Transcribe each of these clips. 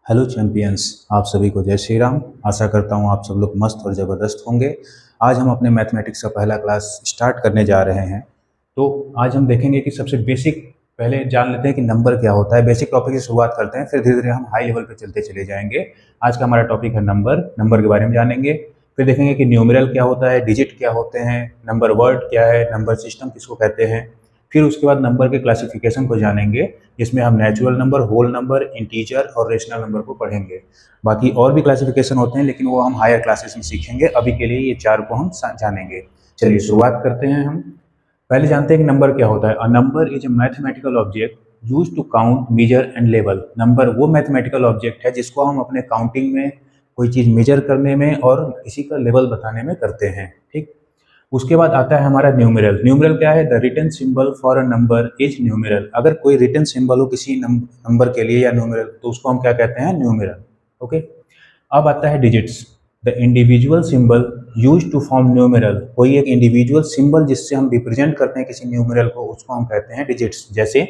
Hello champions, आप सभी को जय श्री राम। आशा करता हूँ आप सब लोग मस्त और ज़बरदस्त होंगे। आज हम अपने मैथमेटिक्स का पहला क्लास स्टार्ट करने जा रहे हैं। तो आज हम देखेंगे कि सबसे बेसिक पहले जान लेते हैं कि नंबर क्या होता है। बेसिक टॉपिक की शुरुआत करते हैं, फिर धीरे धीरे हम हाई लेवल पे चलते चले जाएंगे। आज का हमारा टॉपिक है नंबर के बारे में जानेंगे। फिर देखेंगे कि न्यूमेरल क्या होता है, डिजिट क्या होते हैं, नंबर वर्ड क्या है, नंबर सिस्टम किसको कहते हैं। फिर उसके बाद नंबर के क्लासिफिकेशन को जानेंगे, जिसमें हम natural number, whole number, integer और रेशनल नंबर को पढ़ेंगे। बाकी और भी क्लासिफिकेशन होते हैं, लेकिन वो हम हायर क्लासेस में सीखेंगे। अभी के लिए ये चार को हम जानेंगे। चलिए शुरुआत करते हैं। हम पहले जानते हैं कि नंबर क्या होता है। A number is a mathematical object used to count, measure and लेवल। नंबर वो मैथमेटिकल ऑब्जेक्ट है जिसको हम अपने काउंटिंग में, कोई चीज़ मेजर करने में और किसी का लेवल बताने में करते हैं। ठीक। उसके बाद आता है हमारा न्यूमेरल। न्यूमेरल क्या है? The written symbol for a number is numeral. अगर कोई रिटन सिंबल हो किसी नंबर के लिए या न्यूमेरल, तो उसको हम क्या कहते हैं? न्यूमेरल। ओके। अब आता है digits. The individual symbol used to form numeral. कोई एक इंडिविजुअल सिंबल जिससे हम रिप्रेजेंट करते हैं किसी न्यूमेरल को, उसको हम कहते हैं डिजिट्स। जैसे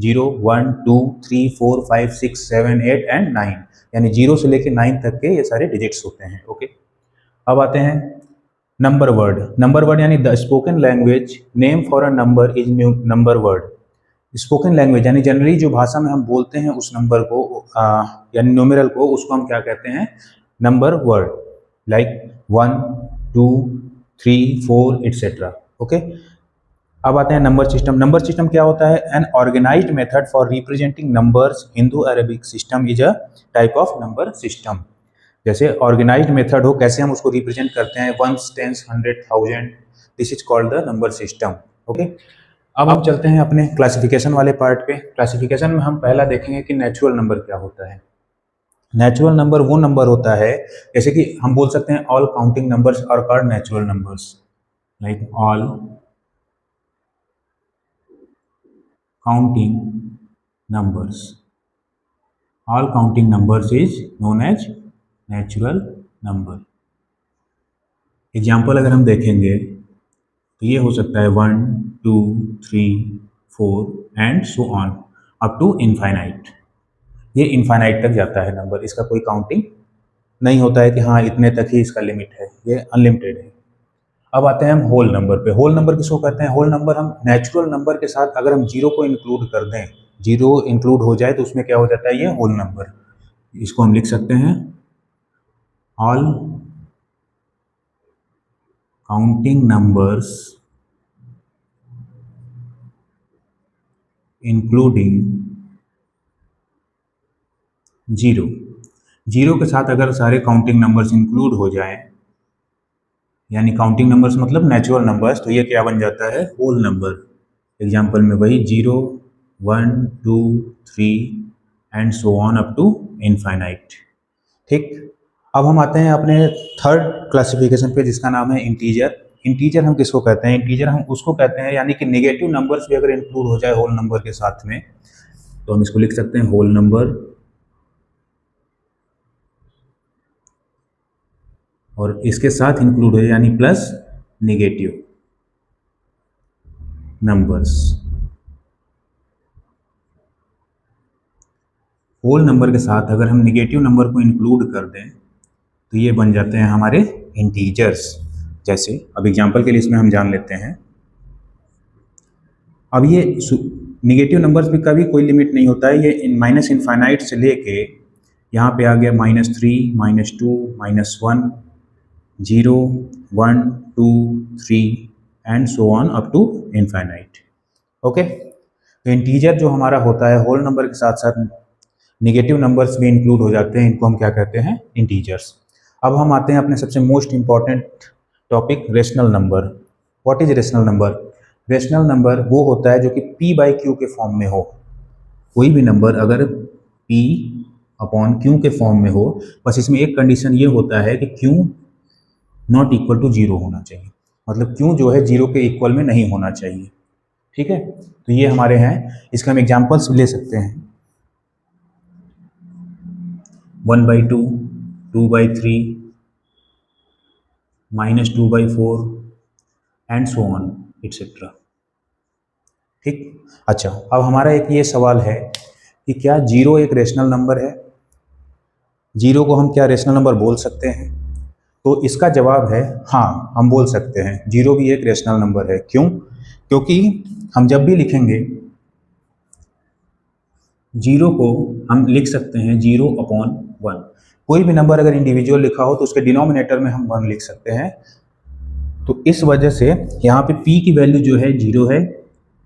0, 1, 2, 3, 4, 5, 6, 7, 8 एंड 9, यानी 0 से लेकर 9 तक के ये सारे डिजिट्स होते हैं। ओके। अब आते हैं नंबर वर्ड। नंबर वर्ड यानी the spoken language name for a number is number word. Spoken language यानी जनरली जो भाषा में हम बोलते हैं उस नंबर को, यानी न्यूमेरल को, उसको हम क्या कहते हैं? Number word. Like 1, 2, 3, 4 etcetera. Okay. अब आते हैं नंबर सिस्टम। नंबर सिस्टम क्या होता है? An organized method for representing numbers. Hindu Arabic system is a type of number system. जैसे ऑर्गेनाइज्ड मेथड हो, कैसे हम उसको रिप्रेजेंट करते हैं, 1, 10, 100, 1000, this is called the number system. Okay. अब हम चलते हैं अपने क्लासिफिकेशन वाले पार्ट पे। क्लासिफिकेशन में हम पहला देखेंगे कि नेचुरल नंबर क्या होता है। नेचुरल नंबर वो नंबर होता है, जैसे कि हम बोल सकते हैं all counting numbers are called natural numbers. Like all counting numbers, all counting numbers is known as natural number. Example अगर हम देखेंगे तो ये हो सकता है 1, 2, 3, 4 and so on up to infinite. ये इनफाइनाइट तक जाता है नंबर, इसका कोई काउंटिंग नहीं होता है कि हाँ इतने तक ही इसका लिमिट है, ये अनलिमिटेड है। अब आते हैं हम होल नंबर पे। होल नंबर किसको कहते हैं? होल नंबर हम नेचुरल नंबर के साथ अगर हम जीरो को इंक्लूड कर दें, जीरो इंक्लूड हो जाए तो उसमें क्या हो जाता है? ये होल नंबर। इसको हम लिख सकते हैं all counting numbers including zero. Zero के साथ अगर सारे काउंटिंग नंबर्स इंक्लूड हो जाएं, यानी काउंटिंग नंबर्स मतलब नेचुरल नंबर्स, तो ये क्या बन जाता है? Whole number. एग्जाम्पल में वही 0, 1, 2, 3 and so on up to infinite. ठीक। अब हम आते हैं अपने थर्ड क्लासिफिकेशन पे, जिसका नाम है इंटीजर। इंटीजर हम किसको कहते हैं? इंटीजर हम उसको कहते हैं, यानी कि नेगेटिव नंबर्स भी अगर इंक्लूड हो जाए होल नंबर के साथ में, तो हम इसको लिख सकते हैं होल नंबर। और इसके साथ इंक्लूड हो जाए यानी plus negative numbers. Whole number के साथ अगर हम नेगेटिव नंबर को इंक्लूड कर दें तो ये बन जाते हैं हमारे इंटीजर्स। जैसे अब एग्जांपल के लिए इसमें हम जान लेते हैं। अब ये नेगेटिव नंबर्स भी का भी कोई लिमिट नहीं होता है, ये माइनस इनफाइनाइट से लेके यहाँ पे आ गया -3, -2, -1, 0, 1, 2, 3 and so on up to infinite. Okay. तो इंटीजर जो हमारा होता है, होल नंबर के साथ साथ नेगेटिव नंबर्स भी इंक्लूड हो जाते हैं, इनको हम क्या कहते हैं? इंटीजर्स। अब हम आते हैं अपने सबसे most important topic, rational number. What is rational number? Rational number वो होता है जो कि p/q के फॉर्म में हो। कोई भी नंबर अगर p/q के फॉर्म में हो, बस इसमें एक कंडीशन ये होता है कि q नॉट इक्वल टू 0 होना चाहिए। मतलब q जो है 0 के इक्वल में नहीं होना चाहिए। ठीक है। तो ये हमारे हैं, इसका हम एग्जाम्पल्स ले सकते हैं। 1/2, 2/3, -2/4 एंड सो ऑन एटसेट्रा। ठीक। अच्छा, अब हमारा एक ये सवाल है कि क्या 0 एक रेशनल नंबर है? जीरो को हम क्या रेशनल नंबर बोल सकते हैं? तो इसका जवाब है हाँ, हम बोल सकते हैं जीरो भी एक रेशनल नंबर है। क्यों? क्योंकि हम जब भी लिखेंगे जीरो को हम लिख सकते हैं 0/1। कोई भी नंबर अगर इंडिविजुअल लिखा हो तो उसके डिनोमिनेटर में हम 1 लिख सकते हैं। तो इस वजह से यहाँ पे p की वैल्यू जो है 0 है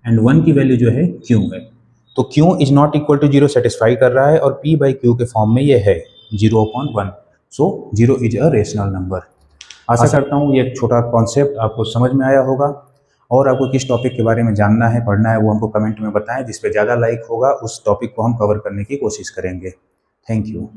एंड 1 की वैल्यू जो है q है। तो q is not equal to 0 satisfy कर रहा है और p बाई q के फॉर्म में ये है 0/1। So 0 is a rational number. आशा करता हूँ ये छोटा कॉन्सेप्ट आपको समझ में आया होगा। और आपको किस टॉपिक के बारे में जानना है, पढ़ना है, वो हमको कमेंट में बताएं। जिस पे ज़्यादा लाइक होगा उस टॉपिक को हम कवर करने की कोशिश करेंगे। Thank you.